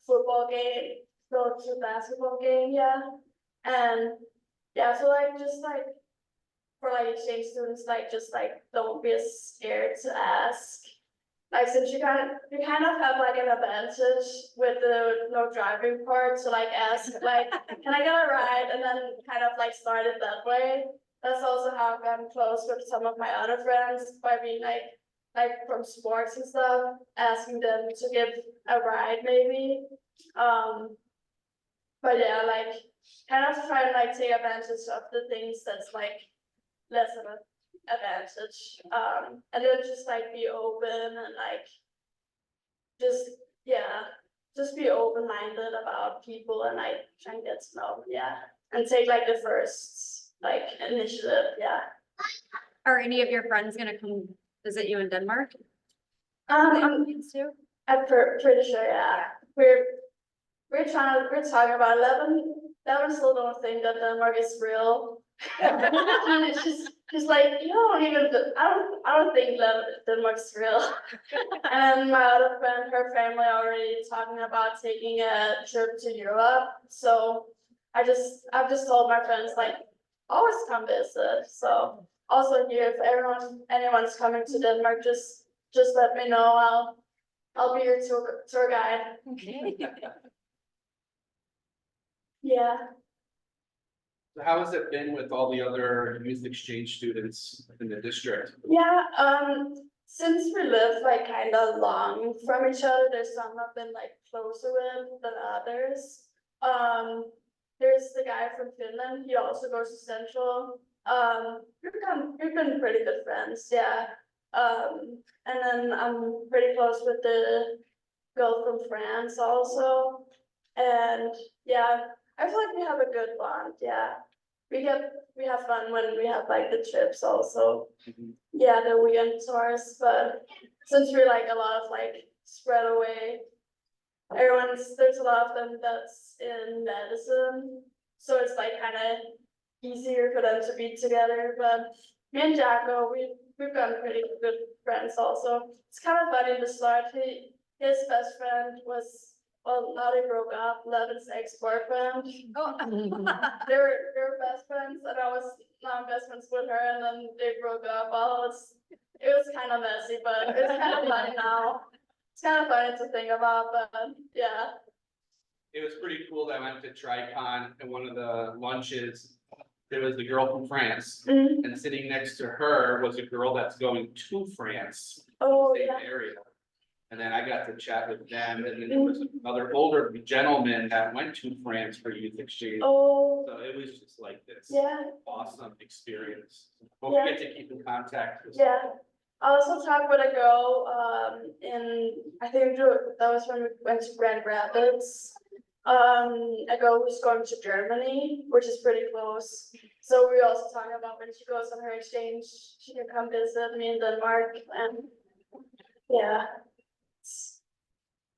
H: football game, go to a basketball game, yeah. And yeah, so like just like for like exchange students, like just like don't be scared to ask. Like since you kind of have like an advantage with the no driving part, so like ask like, can I get a ride? And then kind of like start it that way. That's also how I've gotten close with some of my other friends by being like from sports and stuff, asking them to give a ride maybe. But yeah, like kind of try to like take advantage of the things that's like less of an advantage. And then just like be open and like just just be open-minded about people and like try and get to know them, yeah. And take like the first like initiative, yeah.
E: Are any of your friends gonna come visit you in Denmark?
H: I'm pretty sure, yeah. We're talking about 11 still don't think that Denmark is real. And it's just like, you don't even, I don't think Denmark's real. And my other friend, her family already talking about taking a trip to Europe. So I've just told my friends like, always come visit. So also here, if anyone's coming to Denmark, just let me know. I'll be your tour guide.
E: Okay.
H: Yeah.
F: How has it been with all the other youth exchange students in the district?
H: Yeah, since we live like kind of long from each other, there's some I've been like closer with than others. There's the guy from Finland, he also goes to Central. We've been pretty good friends, yeah. And then I'm pretty close with the girl from France also. And yeah, I feel like we have a good bond, yeah. We have fun when we have like the trips also. Yeah, the weekend tours, but since we're like a lot of like spread away, there's a lot of them that's in medicine. So it's like kind of easier for them to be together, but me and Jacko, we've gotten pretty good friends also. It's kind of funny in the start, his best friend was, well, now they broke up, Levin's ex-boyfriend.
E: Oh.
H: They were best friends, and now I'm best friends with her, and then they broke up. Well, it was kind of messy, but it's kind of funny now. It's kind of funny to think about, but yeah.
F: It was pretty cool that I went to TriCon and one of the lunches, there was the girl from France.
H: Mhm.
F: And sitting next to her was a girl that's going to France,
H: Oh,
F: same
H: yeah.
F: area. And then I got to chat with them, and then there was another older gentleman that went to France for youth exchange.
H: Oh,
F: So it was just like this
H: yeah,
F: awesome experience. Hope we get to keep in contact.
H: yeah. I also talked with a girl, I think that was when we went to Grand Rapids. A girl who's going to Germany, which is pretty close. So we also talking about when she goes on her exchange, she can come visit me in Denmark, and yeah.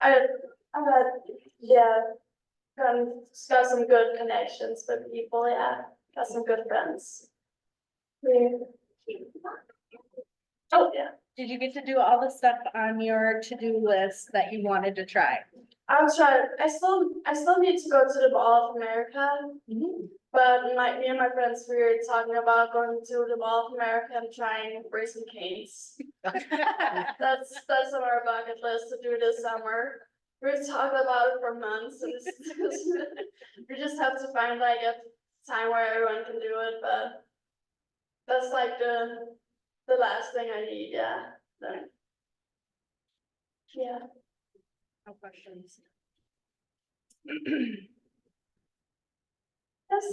H: I yeah, got some good connections with people, yeah, got some good friends. Yeah. Oh, yeah.
J: Did you get to do all the stuff on your to-do list that you wanted to try?
H: I'm trying, I still need to go to the Mall of America. But me and my friends, we were talking about going to the Mall of America and trying Raising Cane's. That's on our bucket list to do this summer. We've talked about it for months, and we just have to find like a time where everyone can do it, but that's like the last thing I need, yeah. Then. Yeah.
J: No questions.
H: Yes.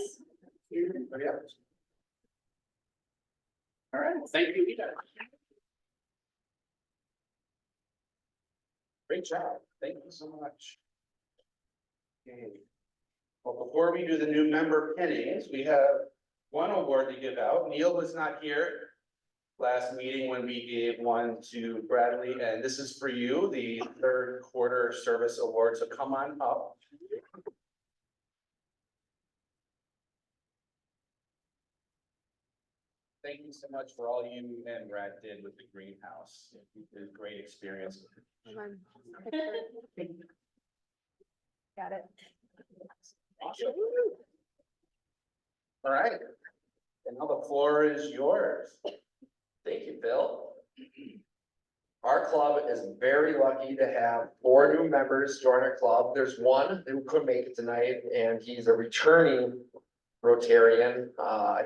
F: Anybody else? All right, well, thank you, Ida.
G: Great job. Thank you so much. Okay. Well, before we do the new member pinnings, we have one award to give out. Neil was not here last meeting when we gave one to Bradley, and this is for you, the third quarter service award. So come on up. thank you so much for all you and Brad did with the greenhouse. It was a great experience.
E: Hold on. Picture. Got it.
G: All right. And now the floor is yours.
D: Thank you, Bill. Our club is very lucky to have 4 new members join our club. There's one who couldn't make it tonight, and he's a returning Rotarian.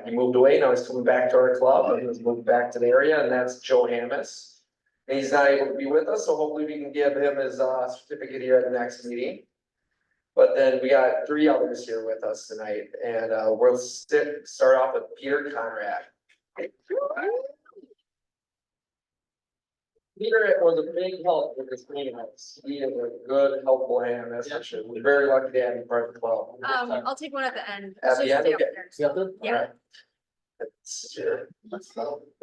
D: He moved away, now he's coming back to our club, and he's moved back to the area, and that's Joe Hammis. And he's not able to be with us, so hopefully we can give him his certificate here at the next meeting. But then we got 3 others here with us tonight, and we'll start off with Peter Conrad. Peter was a big help with this greenhouse. He is a good, helpful hand, that's for sure. We're very lucky to have him part of the club.
E: I'll take one at the end.
D: At
E: Let's
D: the
E: just
D: end,
E: stay up
D: okay.
E: there.
D: You have to?
E: Yeah.
D: Alright. Sure.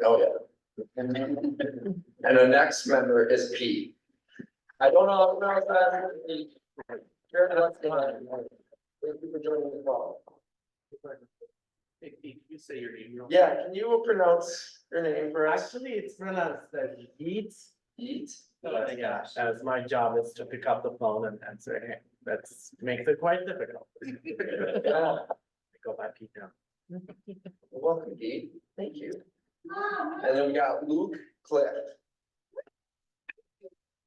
D: Oh, yeah. And the next member is Pete. I don't know if that's. Sure, that's fine. Thank you for joining the club.
B: You say your name. real
D: Yeah, can you pronounce your name for
B: quick?
D: us?
B: Actually, it's pronounced as Heat,
D: Pete.
B: but yeah, as my job is to pick up the phone and answer it. That's makes it quite difficult.
D: Yeah.
B: I go by Pete now.
D: Welcome, Pete. Thank you. And then we got Luke Cliff.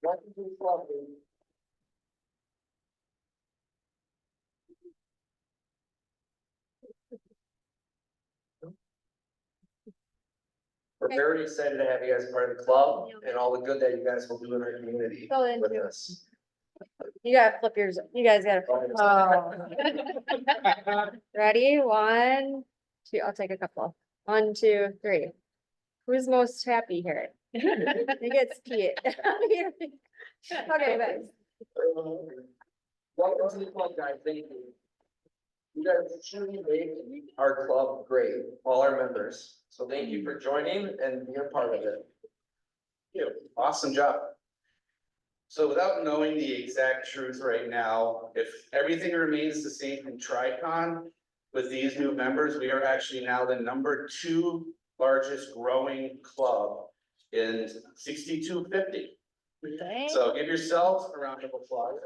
D: Welcome to the club, Luke. We're very excited to have you guys part of the club and all the good that you guys will do in our community
E: Go in,
D: with
E: you.
D: us.
E: You gotta flip yours, you guys gotta. Oh. Ready? 1, 2, I'll take a couple. 1, 2, 3. Who's most happy here? It gets Pete. Okay, thanks.
D: Welcome to the club, guys. Thank you. You guys truly made our club great, all our members. So thank you for joining and being a part of it.
G: Thank you. Awesome job. So without knowing the exact truth right now, if everything remains the same from Tricon, with these new members, we are actually now the number 2 largest growing club in 6250. So give yourselves a round of applause.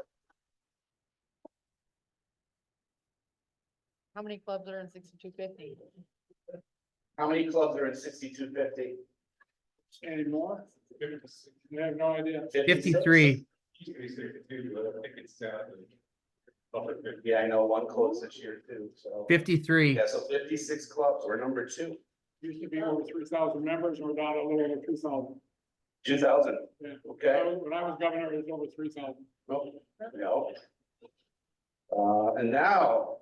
J: How many clubs are in 6250?
G: How many clubs are in 6250?
I: Anymore? I have no idea.
F: 53.
I: Used to be 62, but I think it's down.
G: Yeah, I know one closed this year too, so.
F: 53.
G: Yeah, so 56 clubs, we're number 2.
I: Used to be over 3,000 members, we're down a little over 2,000.
G: 2000,
I: Yeah.
G: okay?
I: When I was governor, it was over 3,000.
G: No. And now.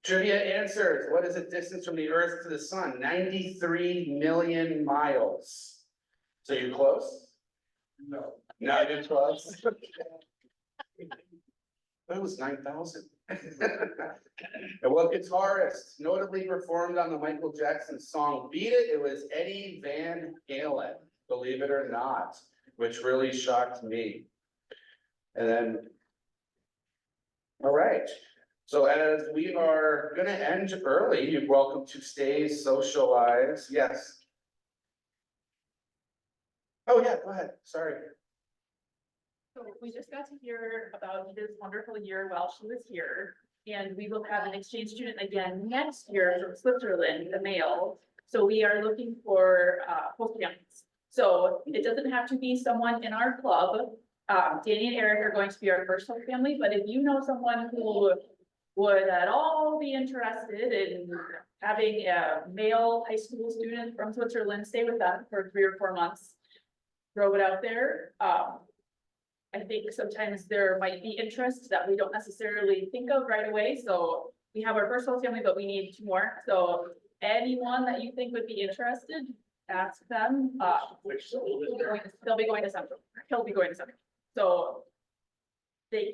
G: Trivia answers, what is the distance from the earth to the sun? 93 million miles. So you're close?
I: No.
G: Not even close? It was 9,000. And what guitarist notably performed on the Michael Jackson song Beat It? It was Eddie Van Halen, believe it or not, which really shocked me. And then. All right, so as we are gonna end early, you're welcome to stay, socialize, yes. Oh, yeah, go ahead, sorry.
K: So we just got to hear about this wonderful year while she was here. And we will have an exchange student again next year from Switzerland, the male. So we are looking for post families. So it doesn't have to be someone in our club. Danny and Eric are going to be our first host family, but if you know someone who would at all be interested in having a male high school student from Switzerland stay with them for 3 or 4 months, throw it out there. I think sometimes there might be interest that we don't necessarily think of right away, so we have our first whole family, but we need 2 more, so anyone that you think would be interested, ask them, they'll be going to Central, he'll be going to Central, so the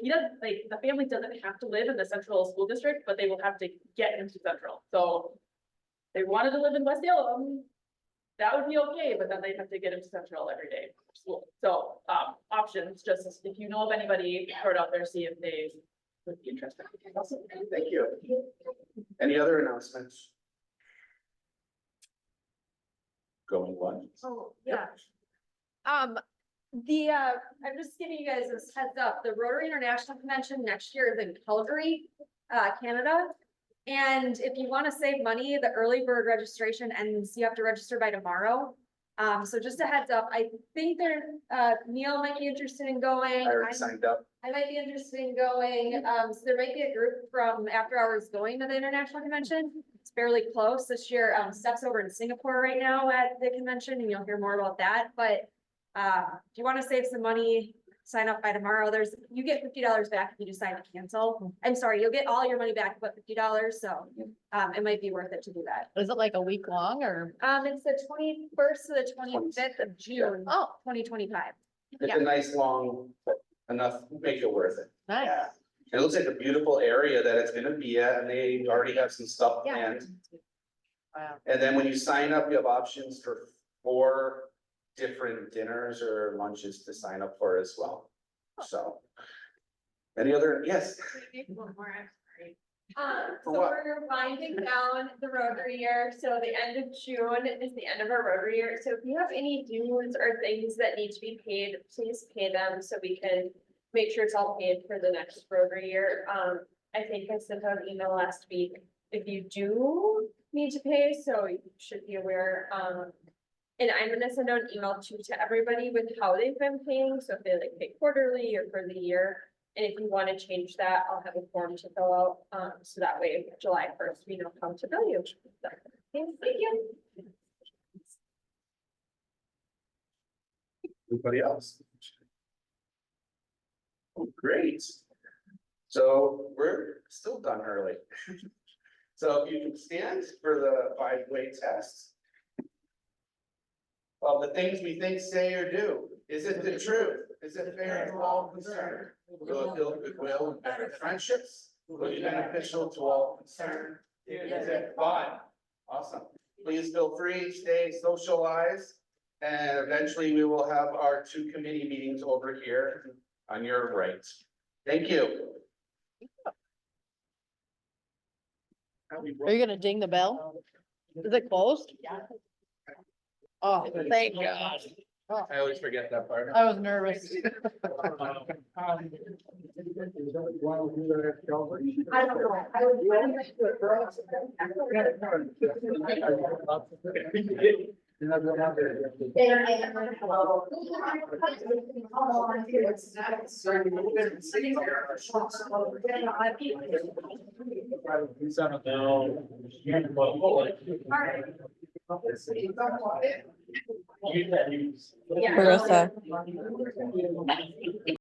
K: family doesn't have to live in the Central School District, but they will have to get into Central, so they wanted to live in West Salem, that would be okay, but then they'd have to get into Central every day for school. So, options, just if you know of anybody, throw it out there, see if they would be interested.
G: Thank you. Any other announcements? going lunches.
C: Oh, yeah. I'm just giving you guys this heads up, the Rotary International Convention next year is in Calgary, Canada. And if you want to save money, the early bird registration ends, you have to register by tomorrow. So just a heads up, I think Neil might be interested in going.
G: I already signed up.
C: I might be interested in going, so there might be a group from After Hours going to the international convention. It's fairly close this year. Steph's over in Singapore right now at the convention and you'll hear more about that, but. If you want to save some money, sign up by tomorrow. You get $50 back if you decide to cancel. I'm sorry, you'll get all your money back but $50, so, it might be worth it to do that.
J: Is it like a week long or?
C: It's the 21st to the 25th of June,
J: Oh,
C: 2025.
G: It's
C: Yeah.
G: a nice long, enough, make it worth it.
J: nice.
G: Yeah. It looks like a beautiful area that it's gonna be at, and they already have some stuff
C: Yeah.
G: planned.
J: Wow.
G: And then when you sign up, you have options for 4 different dinners or lunches to sign up for as well. So. Any other, yes,
C: One more, I'm sorry.
G: For
C: So
G: what?
C: we're winding down the Rotary year, so the end of June is the end of our Rotary year. So if you have any dues or things that need to be paid, please pay them so we can make sure it's all paid for the next Rotary year. I think I sent out an email last week. If you do need to pay, so you should be aware, and I'm gonna send out an email to everybody with how they've been paying, so if they like pay quarterly or for the year. And if you wanna change that, I'll have a form to fill out, so that way, July 1st, we know how to bill you. So, thank you.
G: anybody else? Oh, great. So we're still done early. So if you can stand for the 5-way test. Of the things we think, say, or do, is it the truth? Is it fair to all concerned? Will it build goodwill and better friendships? Will it be beneficial to all concerned? Is it fun? Awesome. Please feel free, stay, socialize. And eventually we will have our 2 committee meetings over here on your right. Thank you.
J: Are you gonna ding the bell? Is it closed? Oh, thank God. Oh,
F: I always forget that part.
J: I was nervous.
C: I don't know. I would.
A: Marissa.